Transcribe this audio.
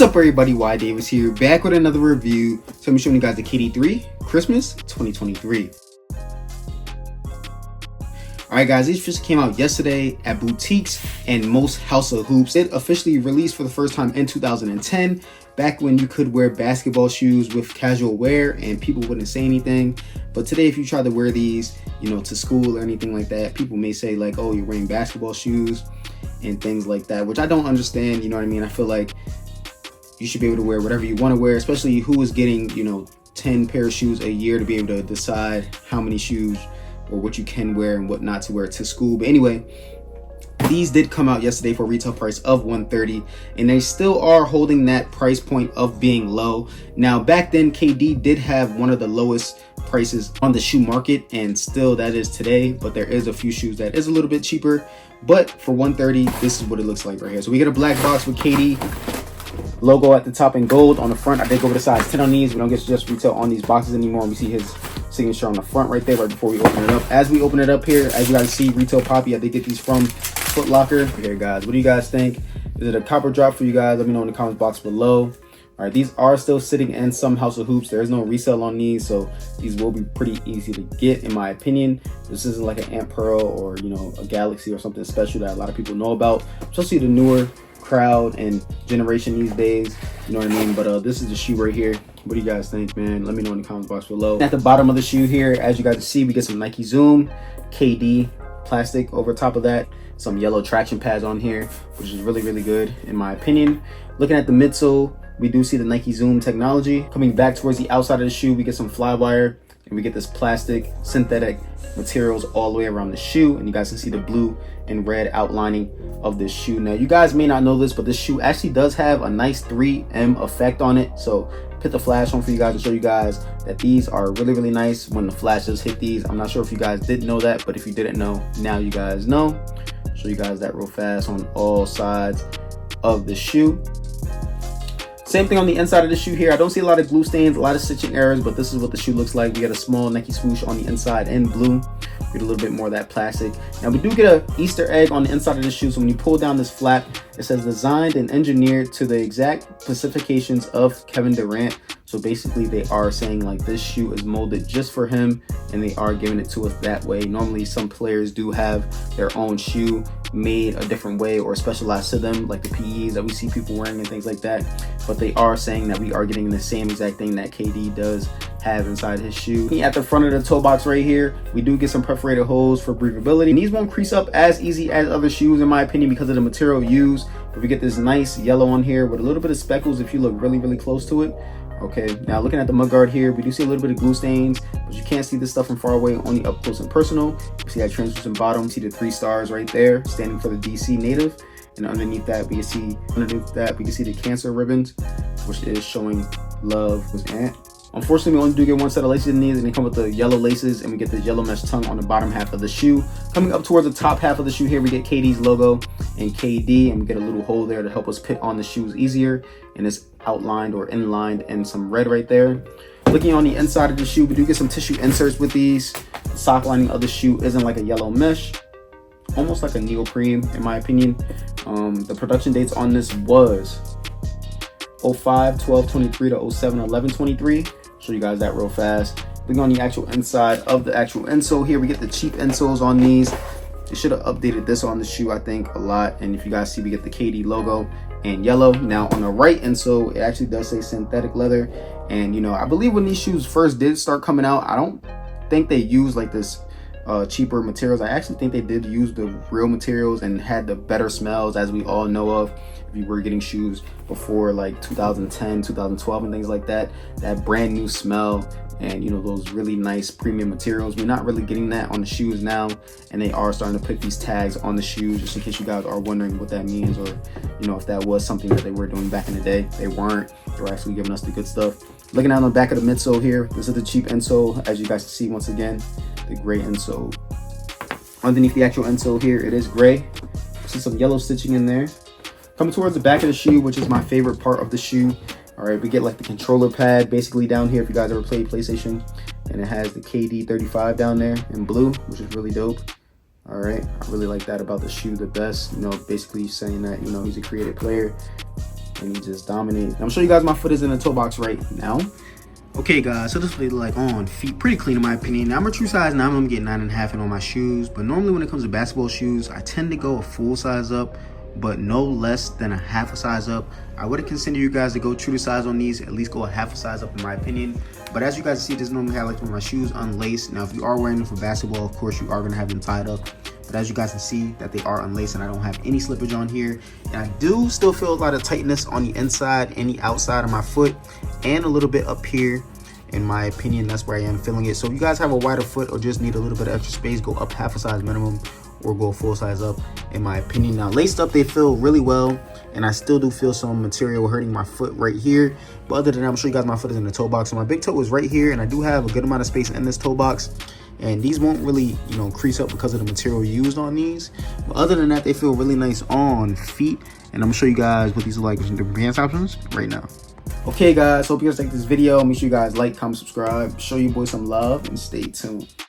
up everybody, whydavis here, back with another review. So I'm showing you guys the KD3 Christmas 2023. Alright guys, these just came out yesterday at boutiques and most House of Hoops. It officially released for the first time in 2010, back when you could wear basketball shoes with casual wear and people wouldn't say anything. But today, if you try to wear these, to school or anything like that, people may say like, oh, you're wearing basketball shoes and things like that, which I don't understand, you know what I mean? I feel like you should be able to wear whatever you want to wear, especially who is getting, 10 pair of shoes a year to be able to decide how many shoes or what you can wear and what not to wear to school. But anyway, these did come out yesterday for a retail price of $130, and they still are holding that price point of being low. Now, back then, KD did have one of the lowest prices on the shoe market, and still that is today, but there is a few shoes that is a little bit cheaper. But for $130, this is what it looks like right here. So we get a black box with KD logo at the top in gold. On the front, I did go with a size 10 on these. We don't get to just retail on these boxes anymore. We see his signature on the front right there, right before we open it up. As we open it up here, as you guys see, retail Poppy, I did get these from Foot Locker. Here guys, what do you guys think? Is it a copper drop for you guys? Let me know in the comments box below. All right, these are still sitting in some House of Hoops. There is no resale on these, so these will be pretty easy to get in my opinion. This isn't like an Ant Pearl or a Galaxy or something special that a lot of people know about, especially the newer crowd and generation these days, you know what I mean? But this is the shoe right here. What do you guys think, man? Let me know in the comments box below. At the bottom of the shoe here, as you guys see, we get some Nike Zoom KD plastic over top of that, some yellow traction pads on here, which is really good in my opinion. Looking at the midsole, we do see the Nike Zoom technology. Coming back towards the outside of the shoe, we get some Flywire, and we get this plastic synthetic materials all the way around the shoe, and you guys can see the blue and red outlining of this shoe. Now, you guys may not know this, but this shoe actually does have a nice 3M effect on it. So put the flash on for you guys to show you guys that these are really nice when the flash does hit these. I'm not sure if you guys did know that, but if you didn't know, now you guys know. Show you guys that real fast on all sides of the shoe. Same thing on the inside of the shoe here. I don't see a lot of glue stains, a lot of stitching errors, but this is what the shoe looks like. We got a small Nike swoosh on the inside in blue. Get a little bit more of that plastic. Now we do get a Easter egg on the inside of the shoe. So when you pull down this flap, it says designed and engineered to the exact specifications of Kevin Durant. So basically they are saying like this shoe is molded just for him, and they are giving it to us that way. Normally some players do have their own shoe made a different way or specialized to them, like the PEs that we see people wearing and things like that. But they are saying that we are getting the same exact thing that KD does have inside his shoe. At the front of the toe box right here, we do get some perforated holes for breathability. And these won't crease up as easy as other shoes in my opinion because of the material used. But we get this nice yellow on here with a little bit of speckles if you look really close to it. Okay, now looking at the mudguard here, we do see a little bit of glue stains, but you can't see this stuff from far away, only up close and personal. You see that translucent bottom, see the 3 stars right there, standing for the DC native. And underneath that, we can see the Cancer ribbons, which is showing love with Ant. Unfortunately, we only do get one set of laces in these, and they come with the yellow laces, and we get the yellow mesh tongue on the bottom half of the shoe. Coming up towards the top half of the shoe here, we get KD's logo and KD, and we get a little hole there to help us put on the shoes easier, and it's outlined or inlined in some red right there. Looking on the inside of the shoe, we do get some tissue inserts with these. The sock lining of the shoe isn't like a yellow mesh, almost like a neoprene in my opinion. The production dates on this was 05/12/23 to 07/11/23. Show you guys that real fast. Looking on the actual inside of the actual insole here, we get the cheap insoles on these. They should have updated this on the shoe, I think, a lot. And if you guys see, we get the KD logo and yellow. Now on the right insole, it actually does say synthetic leather. And I believe when these shoes first did start coming out, I don't think they used like this cheaper materials. I actually think they did use the real materials and had the better smells, as we all know of. If you were getting shoes before like 2010, 2012 and things like that, that brand new smell and those really nice premium materials, we're not really getting that on the shoes now. And they are starting to put these tags on the shoes, just in case you guys are wondering what that means, or if that was something that they were doing back in the day. They weren't. They were actually giving us the good stuff. Looking down the back of the midsole here, this is the cheap insole. As you guys can see, once again, the gray insole. Underneath the actual insole here, it is gray. See some yellow stitching in there. Coming towards the back of the shoe, which is my favorite part of the shoe. All right, we get like the controller pad basically down here if you guys ever played PlayStation. And it has the KD 35 down there in blue, which is really dope. All right, I really like that about the shoe the best. Basically saying that, he's a creative player. and he just dominated. I'm showing you guys my foot is in the toe box right now. Okay guys, so this is what they look like on feet. Pretty clean in my opinion. Now I'm a true size 9, I'm getting 9.5 in on my shoes, but normally when it comes to basketball shoes, I tend to go a full size up, but no less than a half a size up. I would consider you guys to go true to size on these, at least go a half a size up in my opinion. But as you guys see, this normally have like my shoes unlaced. Now if you are wearing them for basketball, of course you are gonna have them tied up. But as you guys can see that they are unlaced and I don't have any slippage on here. And I do still feel a lot of tightness on the inside and the outside of my foot and a little bit up here. In my opinion, that's where I am feeling it. So if you guys have a wider foot or just need a little bit of extra space, go up half a size minimum or go full size up in my opinion. Now laced up, they feel really well, and I still do feel some material hurting my foot right here. But other than that, I'm sure you guys my foot is in the toe box. So my big toe is right here, and I do have a good amount of space in this toe box. And these won't really, you know, crease up because of the material used on these. But other than that, they feel really nice on feet. And I'm gonna show you guys what these are like in different pants options right now. Okay guys, hope you guys like this video. Make sure you guys like, comment, subscribe, show your boy some love, and stay tuned.